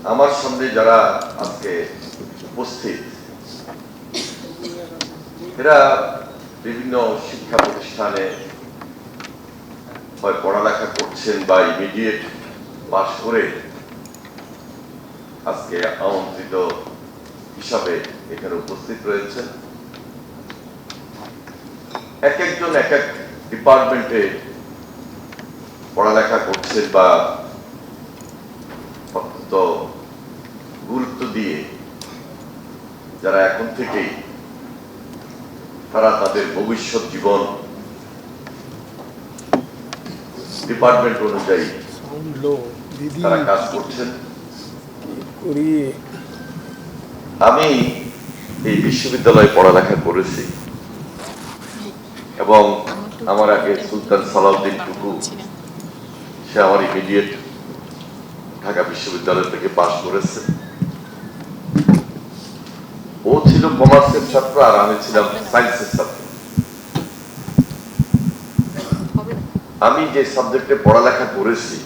আমার সামনে যারা আজকে উপস্থিত এরা বিভিন্ন শিক্ষা প্রতিষ্ঠানে হয় পড়ালেখা করছেন বা ইমিডিয়েট পাশ করে আজকে আমন্ত্রিত হিসাবে এখানে উপস্থিত রয়েছেন। এক একজন এক এক ডিপার্টমেন্টে পড়ালেখা করছেন বা অত্যন্ত গুরুত্ব দিয়ে যারা এখন থেকেই তারা তাদের ভবিষ্যৎ জীবন ডিপার্টমেন্ট অনুযায়ী তারা কাজ করছেন। আমি এই বিশ্ববিদ্যালয়ে পড়ালেখা করেছি এবং আমার আগে সুলতান সালাউদ্দিন টুকু, সে আমার ইমিডিয়েট ঢাকা বিশ্ববিদ্যালয় থেকে পাশ করেছে। ও ছিল কমার্সের ছাত্র আর আমি ছিলাম সায়েন্সের ছাত্র। আমি যে সাবজেক্টে পড়ালেখা করেছি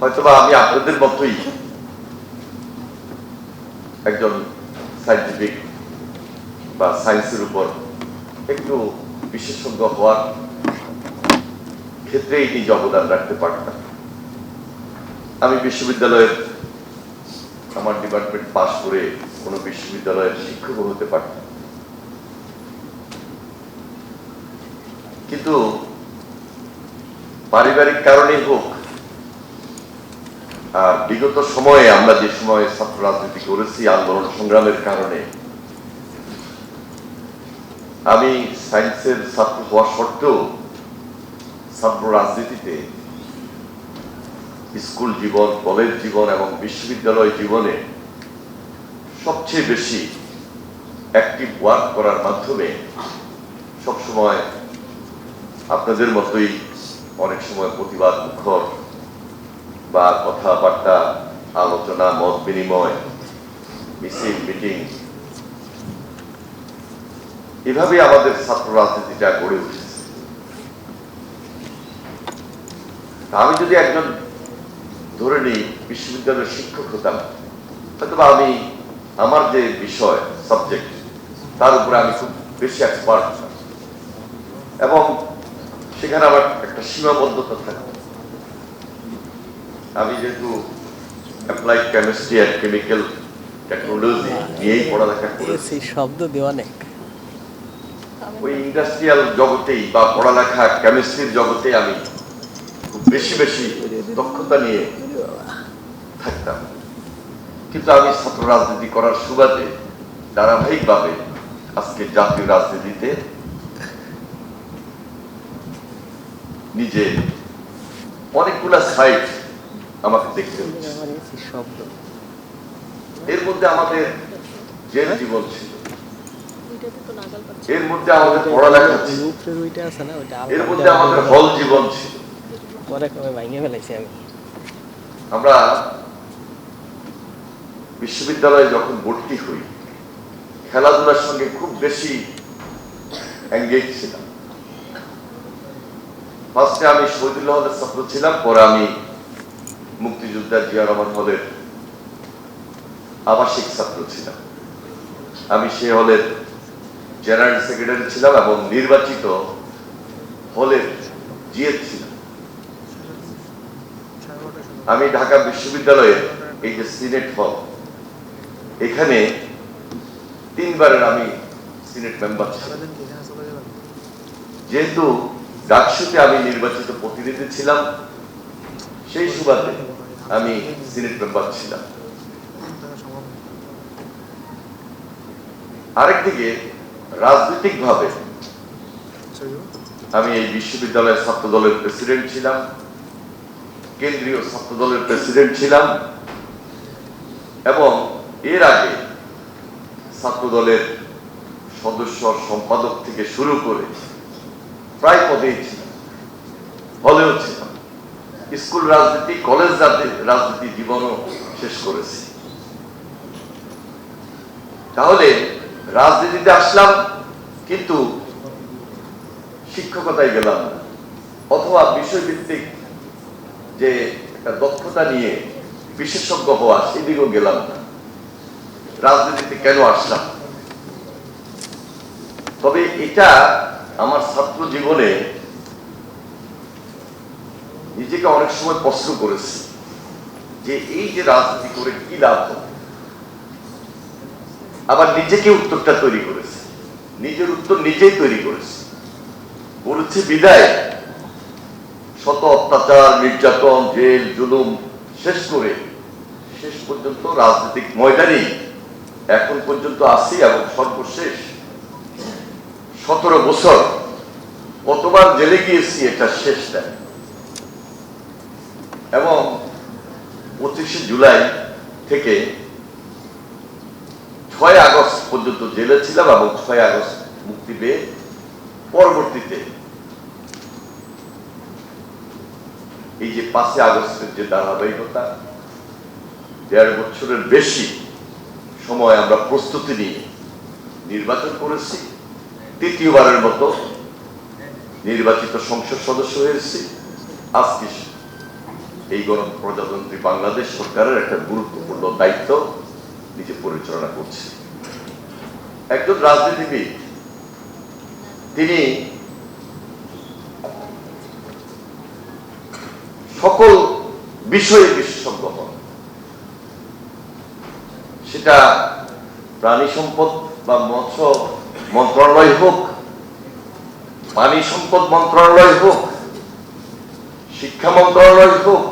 হয়তোবা আমি আপনাদের মতোই একজন সায়েন্টিফিক বা সায়েন্সের উপর একটু বিশেষজ্ঞ হওয়ার ক্ষেত্রে এই অবদান রাখতে পারতাম। আমি বিশ্ববিদ্যালয়ের আমার ডিপার্টমেন্ট পাশ করে কোনো বিশ্ববিদ্যালয়ের শিক্ষক হতে পারতাম, কিন্তু পারিবারিক কারণেই হোক আর বিগত সময়ে আমরা যে সময় ছাত্র রাজনীতি করেছি আন্দোলন সংগ্রামের কারণে আমি সায়েন্সের ছাত্র হওয়া সত্ত্বেও ছাত্র রাজনীতিতে স্কুল জীবন, কলেজ জীবন এবং বিশ্ববিদ্যালয় জীবনে সবচেয়ে বেশি অ্যাক্টিভ ওয়ার্ক করার মাধ্যমে সবসময় আপনাদের মতোই অনেক সময় প্রতিবাদ মুখর বা কথাবার্তা, আলোচনা, মত বিনিময়, মিছিল, মিটিং, এভাবে আমাদের ছাত্র রাজনীতিটা গড়ে উঠেছে। আমি যদি একজন ধরে নিই বিশ্ববিদ্যালয়ের শিক্ষক হতাম, হয়তো আমি আমার যে বিষয় সাবজেক্ট তার উপরে আমি খুব বেশি এক্সপার্ট এবং সেখানে আমার একটা সীমাবদ্ধতা থাকতো। আমি যেহেতু applied chemistry and chemical technology নিয়েই পড়ালেখা করেছি, শব্দ দিয়ে অনেক ওই ইন্ডাস্ট্রিয়াল জগতেই বা পড়ালেখা কেমিস্ট্রির জগতে আমি খুব বেশি বেশি দক্ষতা নিয়ে থাকতাম। কিন্তু আমি ছাত্র রাজনীতি করার সুবাদে ধারাবাহিকভাবে আজকে জাতীয় রাজনীতিতে নিজে অনেকগুলা সাইট আমাকে দেখতে হচ্ছে। এর মধ্যে আমাদের জেল জীবন ছিল, এর মধ্যে আমাদের পড়ালেখা ছিল, এর মধ্যে আমাদের হল জীবন ছিল। আমরা বিশ্ববিদ্যালয়ে যখন ভর্তি হই খেলাধুলার সঙ্গে খুব বেশি এঙ্গেজ ছিলাম। ফার্স্টে আমি শহীদুল্লাহ হলের ছাত্র ছিলাম, পরে আমি মুক্তিযোদ্ধা জিয়া রহমান হলের আবাসিক ছাত্র ছিলাম। আমি সে হলের জেনারেল সেক্রেটারি ছিলাম এবং নির্বাচিত হলের জিএস ছিলাম। আমি ঢাকা বিশ্ববিদ্যালয়ের এই যে সিনেট হল, এখানে 3 বারের আমি সিনেট মেম্বার ছিলাম। যেহেতু ডাকসুতে আমি নির্বাচিত প্রতিনিধি ছিলাম, সেই সুবাদে আমি সিনেট মেম্বার ছিলাম। আরেকদিকে রাজনৈতিক ভাবে আমি এই বিশ্ববিদ্যালয়ের ছাত্র দলের প্রেসিডেন্ট ছিলাম, কেন্দ্রীয় ছাত্র দলের প্রেসিডেন্ট ছিলাম এবং এর আগে ছাত্র দলের সদস্য সম্পাদক থেকে শুরু করে প্রায় পদেই ছিলাম, হলেও ছিলাম। স্কুল রাজনীতি, কলেজ রাজনীতি জীবনও শেষ করেছি। তাহলে রাজনীতিতে আসলাম কিন্তু শিক্ষকতায় গেলাম না, অথবা বিষয়ভিত্তিক যে একটা দক্ষতা নিয়ে বিশেষজ্ঞ হওয়া, সেদিকেও গেলাম না। রাজনীতিতে কেন আসলাম? তবে এটা আমার ছাত্র জীবনে নিজেকে অনেক সময় প্রশ্ন করেছি যে এই যে রাজনীতি করে কি লাভ হবে। আবার নিজেকে উত্তরটা তৈরি করেছে, নিজের উত্তর নিজেই তৈরি করেছে। বলেছি বিদায় শত অত্যাচার, নির্যাতন, জেল, জুলুম শেষ করে শেষ পর্যন্ত রাজনৈতিক ময়দানে এখন পর্যন্ত আছি, এবং সর্বশেষ 17 বছর কতবার জেলে গিয়েছি এটা শেষ দেয়। এবং 25শে জুলাই থেকে 6 আগস্ট পর্যন্ত জেলে ছিলাম, এবং 6 আগস্ট মুক্তি পেয়ে পরবর্তীতে এই যে 5 আগস্টের যে ধারাবাহিকতা, 1.5 বছরের বেশি সময় আমরা প্রস্তুতি নিয়ে নির্বাচন করেছি। তৃতীয়বারের মতো নির্বাচিত সংসদ সদস্য হয়েছি। আজকে এই গণপ্রজাতন্ত্রী বাংলাদেশ সরকারের একটা গুরুত্বপূর্ণ দায়িত্ব নিজে পরিচালনা করছে। একজন রাজনীতিবিদ তিনি সকল বিষয়ে বিশেষজ্ঞ হন, সেটা প্রাণী সম্পদ বা মৎস্য মন্ত্রণালয় হোক, পানি সম্পদ মন্ত্রণালয় হোক, শিক্ষা মন্ত্রণালয় হোক,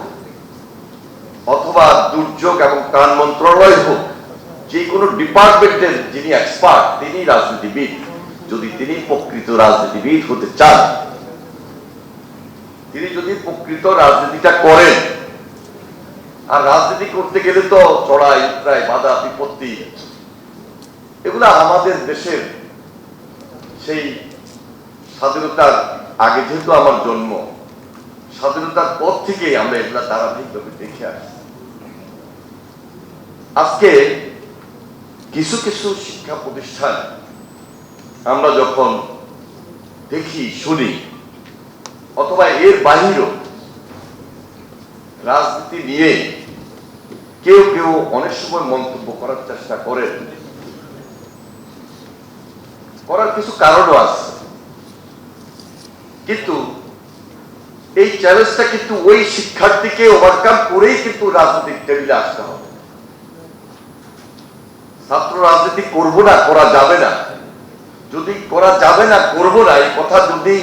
অথবা দুর্যোগ এবং ত্রাণ মন্ত্রণালয় হোক। যে কোনো ডিপার্টমেন্টের যিনি এক্সপার্ট তিনি রাজনীতিবিদ। যদি তিনি প্রকৃত রাজনীতিবিদ হতে চান, তিনি যদি প্রকৃত রাজনীতিটা করেন, আর রাজনীতি করতে গেলে তো চড়াই উতরাই, বাধা বিপত্তি, এগুলা আমাদের দেশের সেই স্বাধীনতার আগে, যেহেতু আমার জন্ম, স্বাধীনতার পর থেকে আমরা এগুলা ধারাবাহিকভাবে দেখে আসছি। আজকে কিছু কিছু শিক্ষা প্রতিষ্ঠান আমরা যখন দেখি, শুনি, অথবা এর বাহিরেও রাজনীতি নিয়ে কেউ কেউ অনেক সময় মন্তব্য করার চেষ্টা করেন, করার কিছু কারণও আছে। কিন্তু এই চ্যালেঞ্জটা কিন্তু ওই শিক্ষার্থীকে ওভারকাম করেই কিন্তু রাজনৈতিক টেবিলে আসতে হবে। ছাত্র রাজনীতি করব না, করা যাবে না, যদি করা যাবে না, করব না, এই কথা যদি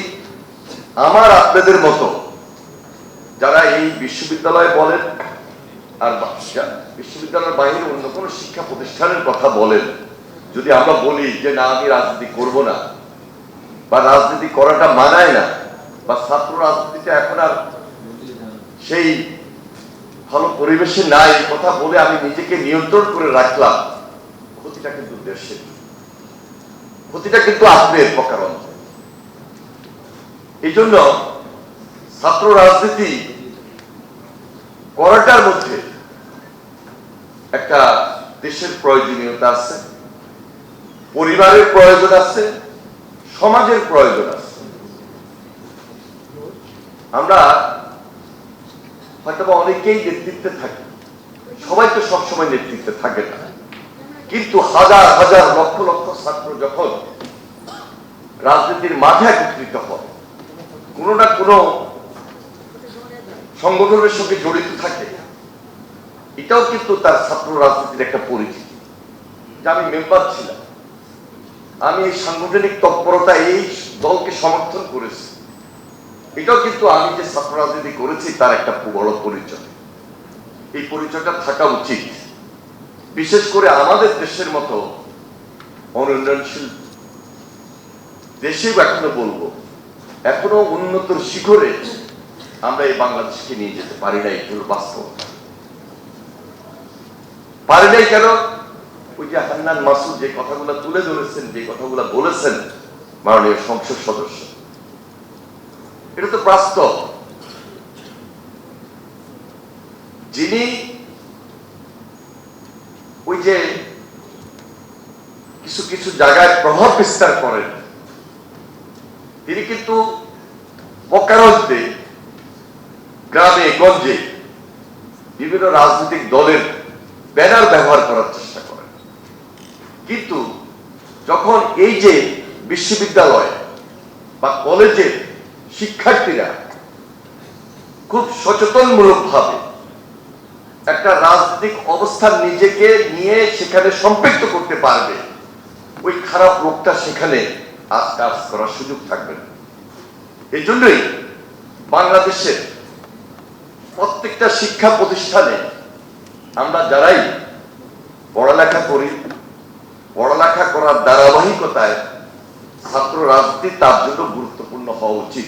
আমার আপনাদের মতো যারা এই বিশ্ববিদ্যালয় বলেন আর বিশ্ববিদ্যালয়ের বাইরে অন্য কোনো শিক্ষা প্রতিষ্ঠানের কথা বলেন, যদি আমরা বলি যে না আমি রাজনীতি করব না, বা রাজনীতি করাটা মানায় না, বা ছাত্র রাজনীতিটা এখন আর সেই ভালো পরিবেশে নাই, কথা বলে আমি নিজেকে নিয়ন্ত্রণ করে রাখলাম, ক্ষতিটা কিন্তু দেশের, ক্ষতিটা কিন্তু আপনার প্রকার। এই জন্য ছাত্র রাজনীতি করাটার মধ্যে একটা দেশের প্রয়োজনীয়তা আছে, পরিবারের প্রয়োজন আছে, সমাজের প্রয়োজন আছে। আমরা হয়তো অনেকেই নেতৃত্বে থাকি, সবাই তো সবসময় নেতৃত্বে থাকে না, কিন্তু হাজার হাজার লক্ষ লক্ষ ছাত্র যখন রাজনীতির মাঠে একত্রিত হয়, কোনো না কোনো সংগঠনের সঙ্গে জড়িত থাকে, এটাও কিন্তু তার ছাত্র রাজনীতির একটা পরিচিতি। যে আমি মেম্বার ছিলাম, আমি এই সাংগঠনিক তৎপরতা এই দলকে সমর্থন করেছি, এটাও কিন্তু আমি যে ছাত্র রাজনীতি করেছি তার একটা বড় পরিচয়। এই পরিচয়টা থাকা উচিত, বিশেষ করে আমাদের দেশের মতো অনুন্নয়নশীল দেশেও এখনো বলবো, এখনো উন্নতর শিখরে আমরা এই বাংলাদেশকে নিয়ে যেতে পারি নাই। এগুলো বাস্তব, পারি নাই কেন? ওই যে হান্নান মাসুদ যে কথাগুলো তুলে ধরেছেন, যে কথাগুলো বলেছেন মাননীয় সংসদ সদস্য, এটা তো বাস্তব। যিনি ওই যে কিছু কিছু জায়গায় প্রভাব বিস্তার করেন, তিনি কিন্তু প্রকারান্তে গ্রামে গঞ্জে বিভিন্ন রাজনৈতিক দলের ব্যানার ব্যবহার করার চেষ্টা করেন। কিন্তু যখন এই যে বিশ্ববিদ্যালয় বা কলেজের শিক্ষার্থীরা খুব সচেতনমূলকভাবে একটা রাজনৈতিক অবস্থান নিজেকে নিয়ে সেখানে সম্পৃক্ত করতে পারবে, ওই খারাপ লোকটা সেখানে আর কাজ করার সুযোগ থাকবে না। এই জন্যই বাংলাদেশের প্রত্যেকটা শিক্ষা প্রতিষ্ঠানে আমরা যারাই পড়ালেখা করি, পড়ালেখা করার ধারাবাহিকতায় ছাত্র রাজনীতি তার জন্য গুরুত্বপূর্ণ হওয়া উচিত।